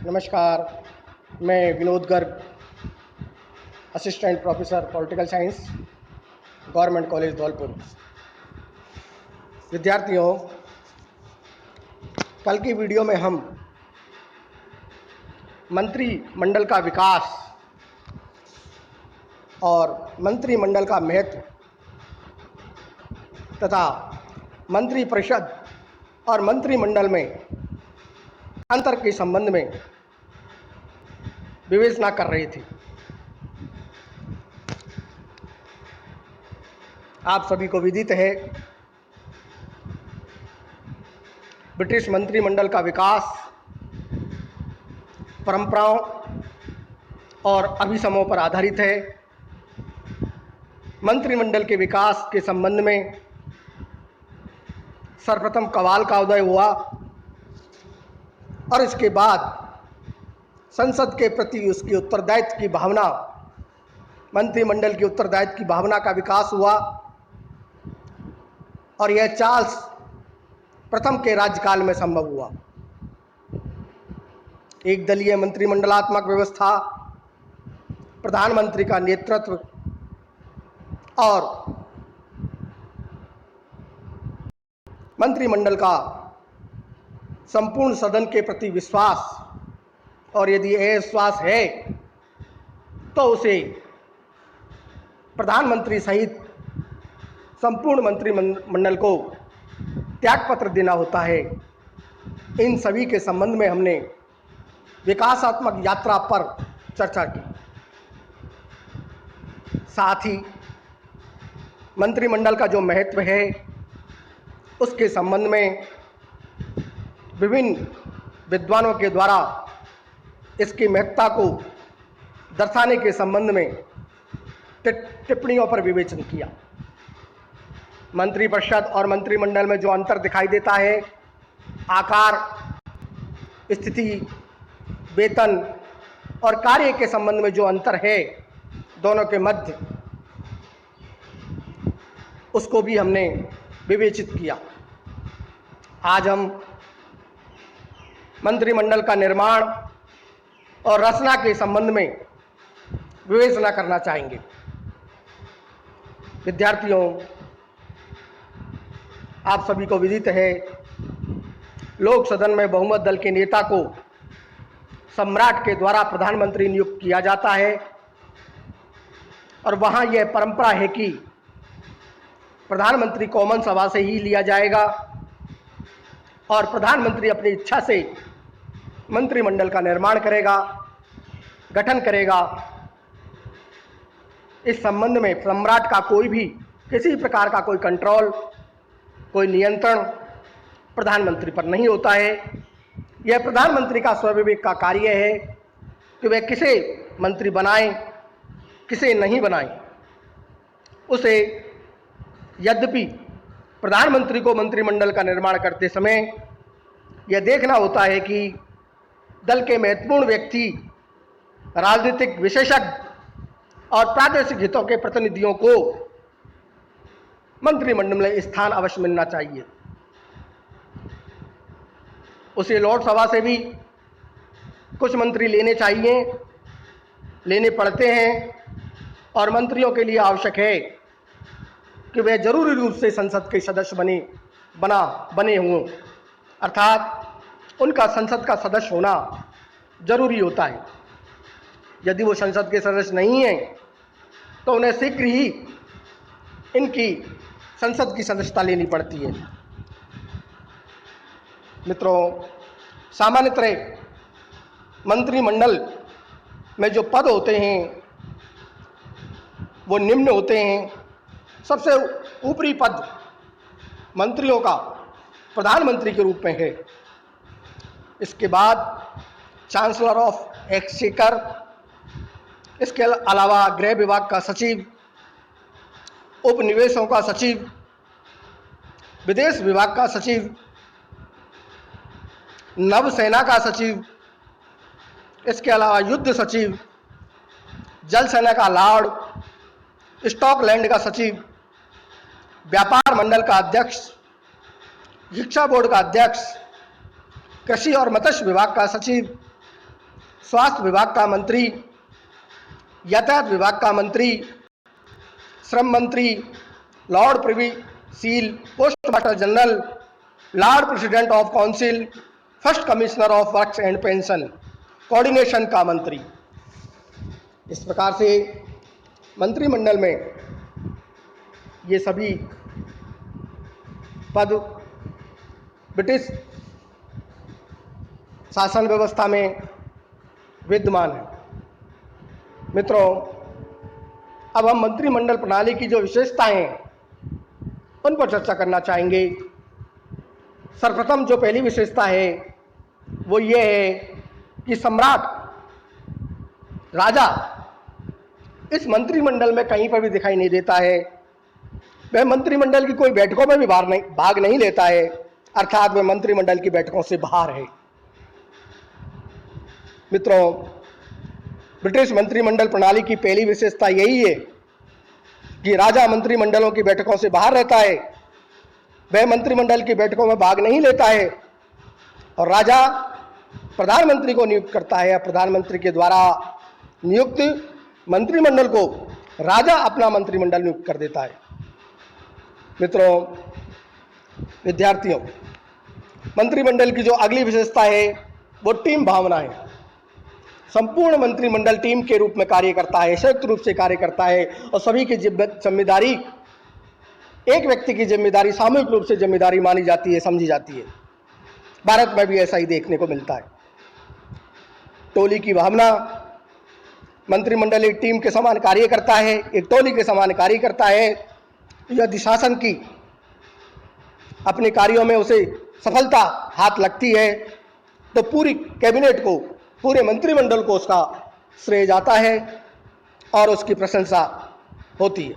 नमस्कार। मैं Vinod Garg, assistant professor political science, government college Dholpur. विद्यार्थियों, कल की वीडियो में हम मंत्रिमंडल का विकास और मंत्रिमंडल का महत्व तथा मंत्रिपरिषद और मंत्रिमंडल में अंतर के संबंध में विवेचना कर रहे थे। आप सभी को विदित है, ब्रिटिश मंत्रिमंडल का विकास परंपराओं और अभिसमों पर आधारित है। मंत्रिमंडल के विकास के संबंध में सर्वप्रथम कवाल का उदय हुआ और इसके बाद संसद के प्रति उसकी उत्तरदायित्व की भावना, मंत्रिमंडल की उत्तरदायित्व की भावना का विकास हुआ और यह चार्ल्स प्रथम के राज्यकाल में संभव हुआ। एक दलीय मंत्रिमंडलात्मक व्यवस्था, प्रधानमंत्री का नेतृत्व और मंत्रिमंडल का संपूर्ण सदन के प्रति विश्वास, और यदि यह विश्वास है तो उसे प्रधानमंत्री सहित संपूर्ण मंत्रिमंडल को त्यागपत्र देना होता है। इन सभी के संबंध में हमने विकासात्मक यात्रा पर चर्चा की। साथ ही मंत्रिमंडल का जो महत्व है उसके संबंध में विभिन्न विद्वानों के द्वारा इसकी महत्ता को दर्शाने के संबंध में टिप्पणियों पर विवेचन किया। मंत्रिपरिषद और मंत्रिमंडल में जो अंतर दिखाई देता है, आकार, स्थिति, वेतन और कार्य के संबंध में जो अंतर है दोनों के मध्य, उसको भी हमने विवेचित किया। आज हम मंत्रिमंडल का निर्माण और रचना के संबंध में विवेचना करना चाहेंगे। विद्यार्थियों, आप सभी को विदित है, लोक सदन में बहुमत दल के नेता को सम्राट के द्वारा प्रधानमंत्री नियुक्त किया जाता है और वहाँ यह परंपरा है कि प्रधानमंत्री कॉमन सभा से ही लिया जाएगा और प्रधानमंत्री अपनी इच्छा से मंत्रिमंडल का निर्माण करेगा, गठन करेगा। इस संबंध में सम्राट का कोई भी किसी प्रकार का कोई कंट्रोल, कोई नियंत्रण प्रधानमंत्री पर नहीं होता है। यह प्रधानमंत्री का स्वविवेक का कार्य है कि वह किसे मंत्री बनाए, किसे नहीं बनाए। उसे यद्यपि प्रधानमंत्री को मंत्रिमंडल का निर्माण करते समय यह देखना होता है कि दल के महत्वपूर्ण व्यक्ति, राजनीतिक विशेषज्ञ और प्रादेशिक हितों के प्रतिनिधियों को मंत्रिमंडल में स्थान अवश्य मिलना चाहिए। उसे लोकसभा से भी कुछ मंत्री लेने चाहिए, लेने पड़ते हैं और मंत्रियों के लिए आवश्यक है कि वे जरूरी रूप से संसद के सदस्य बने हों, अर्थात उनका संसद का सदस्य होना जरूरी होता है। यदि वो संसद के सदस्य नहीं हैं तो उन्हें शीघ्र ही इनकी संसद की सदस्यता लेनी पड़ती है। मित्रों, सामान्यतः मंत्रिमंडल में जो पद होते हैं वो निम्न होते हैं। सबसे ऊपरी पद मंत्रियों का प्रधानमंत्री के रूप में है। इसके बाद चांसलर ऑफ एक्सचेकर, इसके अलावा गृह विभाग का सचिव, उपनिवेशों का सचिव, विदेश विभाग का सचिव, नौसेना का सचिव, इसके अलावा युद्ध सचिव, जल सेना का लॉर्ड, स्टॉकलैंड का सचिव, व्यापार मंडल का अध्यक्ष, शिक्षा बोर्ड का अध्यक्ष, कृषि और मत्स्य विभाग का सचिव, स्वास्थ्य विभाग का मंत्री, यातायात विभाग का मंत्री, श्रम मंत्री, lord privy seal, postmaster general, lord president of council, first commissioner of works and pension, coordination का मंत्री। इस प्रकार से मंत्रिमंडल में ये सभी पद ब्रिटिश शासन व्यवस्था में विद्यमान है। मित्रों, अब हम मंत्रिमंडल प्रणाली की जो विशेषताएं हैं उन पर चर्चा करना चाहेंगे। सर्वप्रथम जो पहली विशेषता है वो ये है कि सम्राट राजा इस मंत्रिमंडल में कहीं पर भी दिखाई नहीं देता है। वह मंत्रिमंडल की कोई बैठकों में भी भाग नहीं लेता है, अर्थात वह मंत्रिमंडल की बैठकों से बाहर है। मित्रों, ब्रिटिश मंत्रिमंडल प्रणाली की पहली विशेषता यही है कि राजा मंत्रिमंडलों की बैठकों से बाहर रहता है, वह मंत्रिमंडल की बैठकों में भाग नहीं लेता है और राजा प्रधानमंत्री को नियुक्त करता है। प्रधानमंत्री के द्वारा नियुक्त मंत्रिमंडल को राजा अपना मंत्रिमंडल नियुक्त कर देता है। मित्रों, विद्यार्थियों, मंत्रिमंडल की जो अगली विशेषता है वो टीम भावना है। संपूर्ण मंत्रिमंडल टीम के रूप में कार्य करता है, संयुक्त रूप से कार्य करता है और सभी की जिम्मेदारी, एक व्यक्ति की जिम्मेदारी सामूहिक रूप से जिम्मेदारी मानी जाती है, समझी जाती है। भारत में भी ऐसा ही देखने को मिलता है। टोली की भावना, मंत्रिमंडल एक टीम के समान कार्य करता है, एक टोली के समान कार्य करता है। यदि शासन की अपने कार्यों में उसे सफलता हाथ लगती है तो पूरी कैबिनेट को, पूरे मंत्रिमंडल को उसका श्रेय जाता है और उसकी प्रशंसा होती है।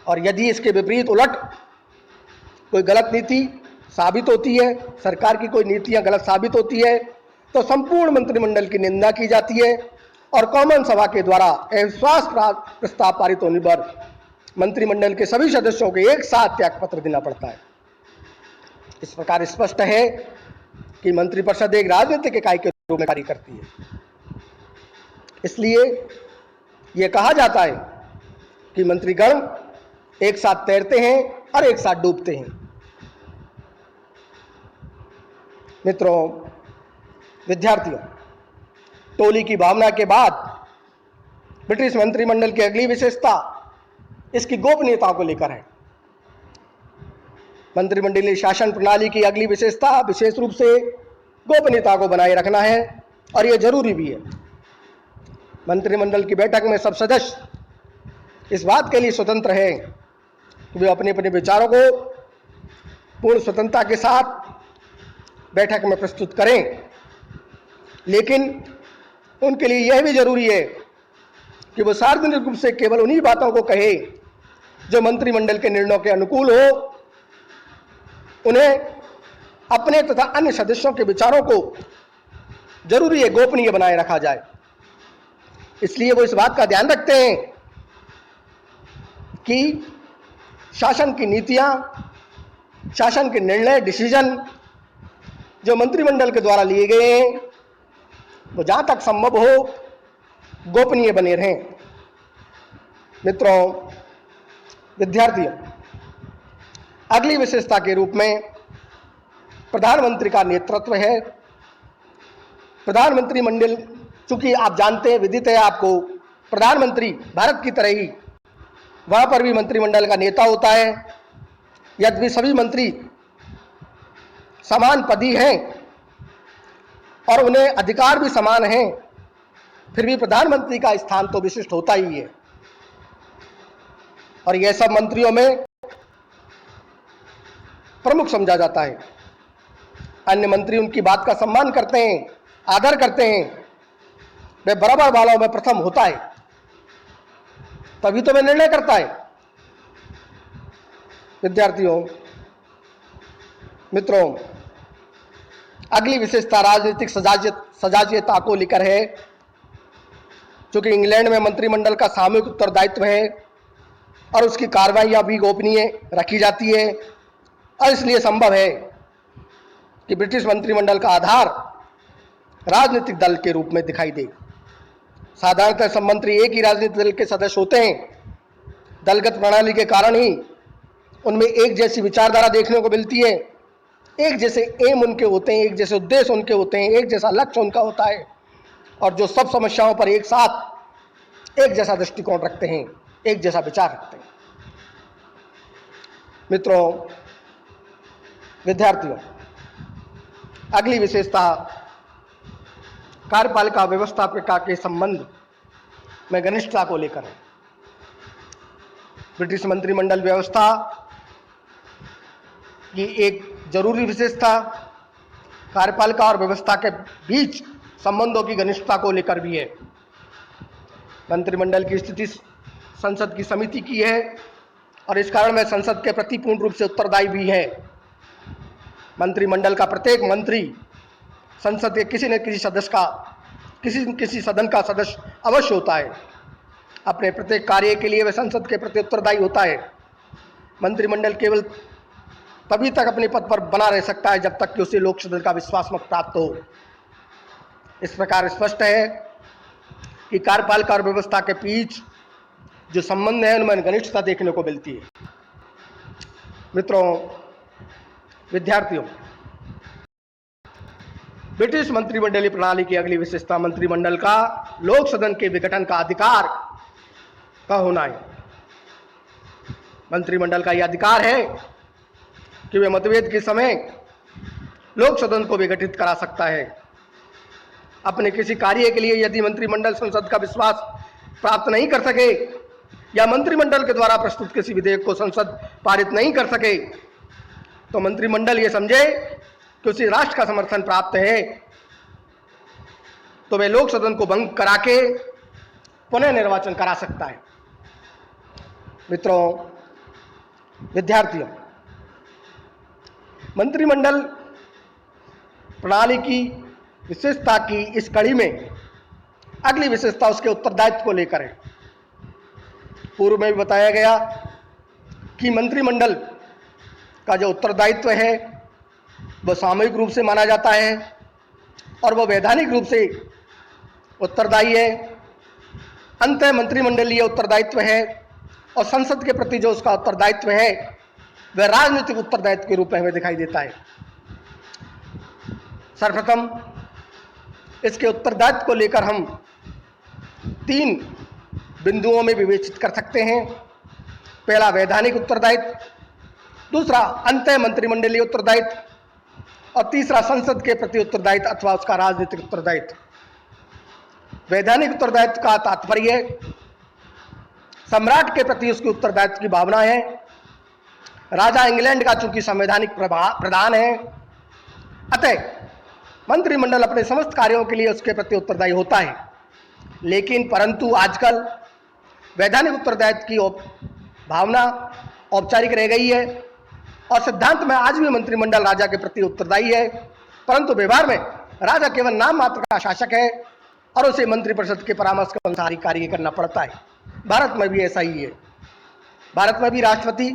और यदि इसके विपरीत उलट कोई गलत नीति साबित होती है, सरकार की कोई नीतियां गलत साबित होती है, तो संपूर्ण मंत्रिमंडल की निंदा की जाती है और कॉमन सभा के द्वारा अविश्वास प्रस्ताव पारित होने पर मंत्रिमंडल के सभी सदस्यों को एक साथ त्यागपत्र देना पड़ता है। इस प्रकार स्पष्ट है कि मंत्रिपरिषद एक राजनीतिक इकाई के रूप में कार्य करती है। इसलिए यह कहा जाता है कि मंत्रीगण एक साथ तैरते हैं और एक साथ डूबते हैं। मित्रों, विद्यार्थियों, टोली की भावना के बाद ब्रिटिश मंत्रिमंडल की अगली विशेषता इसकी गोपनीयता को लेकर है। मंत्रिमंडलीय शासन प्रणाली की अगली विशेषता विशेष रूप से गोपनीयता को बनाए रखना है और यह जरूरी भी है। मंत्रिमंडल की बैठक में सब सदस्य इस बात के लिए स्वतंत्र हैं कि वे अपने अपने विचारों को पूर्ण स्वतंत्रता के साथ बैठक में प्रस्तुत करें, लेकिन उनके लिए यह भी जरूरी है कि वो सार्वजनिक रूप से केवल उन्हीं बातों को कहे जो मंत्रिमंडल के निर्णयों के अनुकूल हो। उन्हें अपने तथा अन्य सदस्यों के विचारों को जरूरी है गोपनीय बनाए रखा जाए। इसलिए वो इस बात का ध्यान रखते हैं कि शासन की नीतियां, शासन के निर्णय, डिसीजन जो मंत्रिमंडल के द्वारा लिए गए हैं वो जहां तक संभव हो गोपनीय बने रहें। मित्रों, विद्यार्थियों, अगली विशेषता के रूप में प्रधानमंत्री का नेतृत्व है। प्रधानमंत्री मंडल, चूंकि आप जानते हैं, विदित है आपको, प्रधानमंत्री भारत की तरह ही वहां पर भी मंत्रिमंडल का नेता होता है। यद्यपि सभी मंत्री समान पदी हैं और उन्हें अधिकार भी समान हैं, फिर भी प्रधानमंत्री का स्थान तो विशिष्ट होता ही है और यह सब मंत्रियों में प्रमुख समझा जाता है। अन्य मंत्री उनकी बात का सम्मान करते हैं, आदर करते हैं। वह बराबर वालों में प्रथम होता है, तभी तो वह निर्णय करता है। विद्यार्थियों, मित्रों, अगली विशेषता राजनीतिक सजातीयता को लेकर है। चूंकि इंग्लैंड में मंत्रिमंडल का सामूहिक उत्तरदायित्व है और उसकी कार्रवाइयां भी गोपनीय रखी जाती है और इसलिए संभव है कि ब्रिटिश मंत्रिमंडल का आधार राजनीतिक दल के रूप में दिखाई दे। साधारणतः सब मंत्री एक ही राजनीतिक दल के सदस्य होते हैं। दलगत प्रणाली के कारण ही उनमें एक जैसी विचारधारा देखने को मिलती है, एक जैसे एम उनके होते हैं, एक जैसे उद्देश्य उनके होते हैं, एक जैसा लक्ष्य उनका होता है, और जो सब समस्याओं पर एक साथ एक जैसा दृष्टिकोण रखते हैं, एक जैसा विचार रखते हैं। मित्रों, विद्यार्थियों, अगली विशेषता कार्यपालिका व्यवस्थापिका के संबंध में घनिष्ठता को लेकर है। ब्रिटिश मंत्रिमंडल व्यवस्था की एक जरूरी विशेषता कार्यपालिका और व्यवस्था के बीच संबंधों की घनिष्ठता को लेकर भी है। मंत्रिमंडल की स्थिति संसद की समिति की है और इस कारण वह संसद के प्रति पूर्ण रूप से उत्तरदायी भी है। मंत्रिमंडल का प्रत्येक मंत्री संसद के किसी न किसी सदस्य का किसी सदन का सदस्य अवश्य होता है। अपने प्रत्येक कार्य के लिए वह संसद के प्रति उत्तरदायी होता है। मंत्रिमंडल केवल तभी तक अपने पद पर बना रह सकता है जब तक कि उसे लोक सदन का विश्वास मत प्राप्त हो। इस प्रकार स्पष्ट है कि कार्यपालिका और व्यवस्था के बीच जो संबंध है उनमें घनिष्ठता देखने को मिलती है। मित्रों, विद्यार्थियों, ब्रिटिश मंत्रिमंडलीय प्रणाली की अगली विशेषता मंत्रिमंडल का लोक सदन के विघटन का अधिकार का होना है। मंत्रिमंडल का यह अधिकार है कि वे मतभेद के समय लोक सदन को विघटित करा सकता है। अपने किसी कार्य के लिए यदि मंत्रिमंडल संसद का विश्वास प्राप्त नहीं कर सके या मंत्रिमंडल के द्वारा प्रस्तुत किसी विधेयक को संसद पारित नहीं कर सके तो मंत्रिमंडल ये समझे कि उसे राष्ट्र का समर्थन प्राप्त है तो वे लोक सदन को भंग करा के पुनः निर्वाचन करा सकता है। मित्रों, विद्यार्थियों, मंत्रिमंडल प्रणाली की विशेषता की इस कड़ी में अगली विशेषता उसके उत्तरदायित्व को लेकर है। पूर्व में भी बताया गया कि मंत्रिमंडल का जो उत्तरदायित्व है वह सामूहिक रूप से माना जाता है और वह वैधानिक रूप से उत्तरदायी है। अंतः मंत्रिमंडलीय उत्तरदायित्व है और संसद के प्रति जो उसका उत्तरदायित्व है वह राजनीतिक उत्तरदायित्व के रूप में हमें दिखाई देता है। सर्वप्रथम इसके उत्तरदायित्व को लेकर हम 3 बिंदुओं में विवेचित कर सकते हैं। पहला वैधानिक उत्तरदायित्व, दूसरा अंतः मंत्रिमंडलीय उत्तरदायित्व और तीसरा संसद के प्रति उत्तरदायित्व अथवा उसका राजनीतिक उत्तरदायित्व। वैधानिक उत्तरदायित्व का तात्पर्य सम्राट के प्रति उसके उत्तरदायित्व की भावना है। राजा इंग्लैंड का चूंकि संवैधानिक प्रधान है, अतः मंत्रिमंडल अपने समस्त कार्यों के लिए उसके प्रति उत्तरदायी होता है। लेकिन परंतु आजकल वैधानिक उत्तरदायित्व की भावना औपचारिक रह गई है और सिद्धांत में आज भी मंत्रिमंडल राजा के प्रति उत्तरदायी है, परंतु व्यवहार में राजा केवल नाम मात्र का शासक है और उसे मंत्रिपरिषद के परामर्श के अनुसार ही कार्य करना पड़ता है। भारत में भी ऐसा ही है। भारत में भी राष्ट्रपति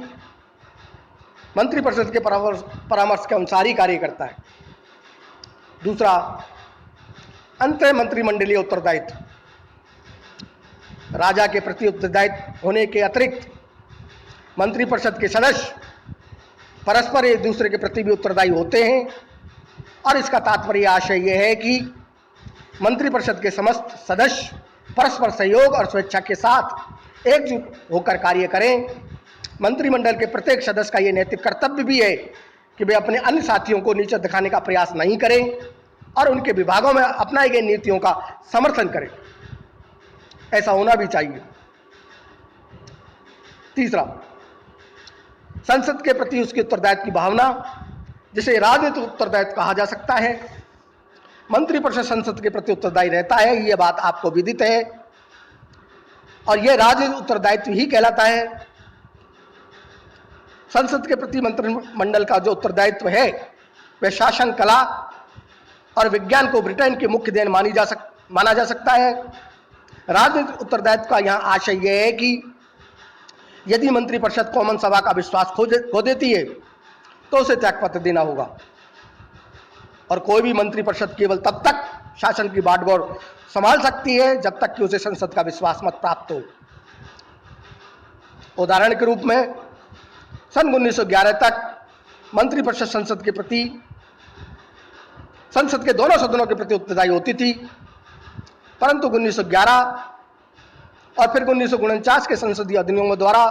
मंत्रिपरिषद के परामर्श के अनुसार ही कार्य करता है। दूसरा, अंतः मंत्रिमंडलीय उत्तरदायित्व। राजा के प्रति उत्तरदायित्व होने के अतिरिक्त मंत्रिपरिषद के सदस्य परस्पर एक दूसरे के प्रति भी उत्तरदायी होते हैं और इसका तात्पर्य आशय यह है कि मंत्रिपरिषद के समस्त सदस्य परस्पर सहयोग और स्वेच्छा के साथ एकजुट होकर कार्य करें। मंत्रिमंडल के प्रत्येक सदस्य का यह नैतिक कर्तव्य भी है कि वे अपने अन्य साथियों को नीचे दिखाने का प्रयास नहीं करें और उनके विभागों में अपनाई गई नीतियों का समर्थन करें। ऐसा होना भी चाहिए। तीसरा, संसद के प्रति उसके उत्तरदायित्व की भावना, जिसे राजनीतिक उत्तरदायित्व कहा जा सकता है। मंत्रिपरिषद संसद के प्रति उत्तरदायी रहता है, यह बात आपको विदित है और यह राजनीतिक उत्तरदायित्व ही कहलाता है। संसद के प्रति मंत्रिमंडल का जो उत्तरदायित्व है वह शासन कला और विज्ञान को ब्रिटेन की मुख्य देन माना जा सकता है। राजनीतिक उत्तरदायित्व का यहाँ आशय यह है कि यदि मंत्रिपरिषद कॉमन सभा का विश्वास खो देती है तो उसे त्यागपत्र देना होगा और कोई भी मंत्रिपरिषद केवल तब तक शासन की बागडोर संभाल सकती है जब तक कि उसे संसद का विश्वास मत प्राप्त हो। उदाहरण के रूप में सन 1911 तक मंत्रिपरिषद संसद के दोनों सदनों के प्रति उत्तरदायी होती थी, परंतु 1911 और फिर 1949 के संसदीय अधिनियमों द्वारा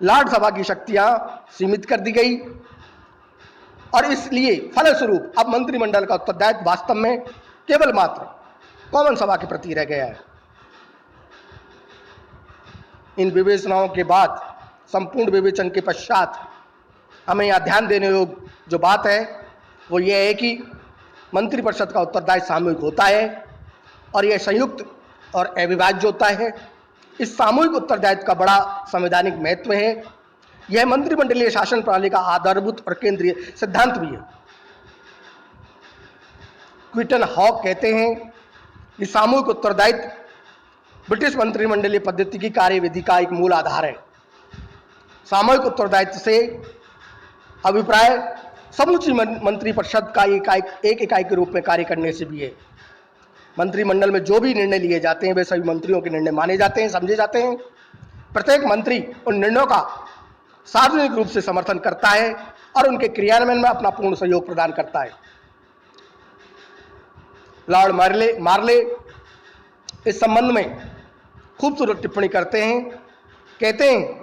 राज्यसभा की शक्तियां सीमित कर दी गई और इसलिए फलस्वरूप अब मंत्रिमंडल का उत्तरदायित्व वास्तव में केवल मात्र कॉमन सभा के प्रति रह गया है। इन विवेचनाओं के बाद, संपूर्ण विवेचन के पश्चात हमें यहाँ ध्यान देने योग्य जो बात है वो ये है कि मंत्रिपरिषद का उत्तरदायित्व सामूहिक होता है और यह संयुक्त और अविभाज्य होता है। इस सामूहिक उत्तरदायित्व का बड़ा संवैधानिक महत्व है। यह मंत्रिमंडलीय शासन प्रणाली का आधारभूत और केंद्रीय सिद्धांत भी है। क्विंटन हॉक कहते हैं कि सामूहिक उत्तरदायित्व ब्रिटिश मंत्रिमंडलीय पद्धति की कार्यविधि का एक मूल आधार है। सामूहिक उत्तरदायित्व से अभिप्राय समूची मंत्रिपरिषद का एक इकाई के रूप में कार्य करने से भी है। मंत्रिमंडल में जो भी निर्णय लिए जाते हैं वे सभी मंत्रियों के निर्णय माने जाते हैं, समझे जाते हैं। प्रत्येक मंत्री उन निर्णयों का सार्वजनिक रूप से समर्थन करता है और उनके क्रियान्वयन में अपना पूर्ण सहयोग प्रदान करता है। लॉर्ड मार्ले इस संबंध में खूबसूरत टिप्पणी करते हैं। कहते हैं,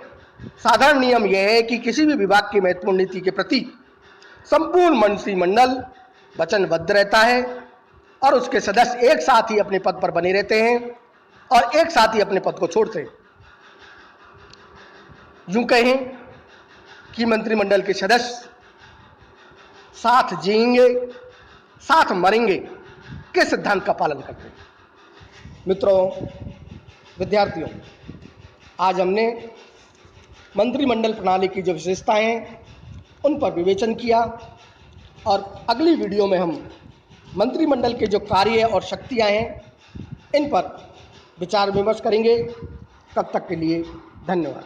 साधारण नियम यह है कि किसी भी विभाग की महत्वपूर्ण नीति के प्रति संपूर्ण मंत्रिमंडल वचनबद्ध रहता है और उसके सदस्य एक साथ ही अपने पद पर बने रहते हैं और एक साथ ही अपने पद को छोड़ते हैं। यूं कहें कि मंत्रिमंडल के सदस्य साथ जिएंगे, साथ मरेंगे के सिद्धांत का पालन करते हैं। मित्रों, विद्यार्थियों, आज हमने मंत्रिमंडल प्रणाली की जो विशेषताएं हैं उन पर विवेचन किया और अगली वीडियो में हम मंत्रिमंडल के जो कार्य और शक्तियां हैं इन पर विचार विमर्श करेंगे। तब तक के लिए धन्यवाद।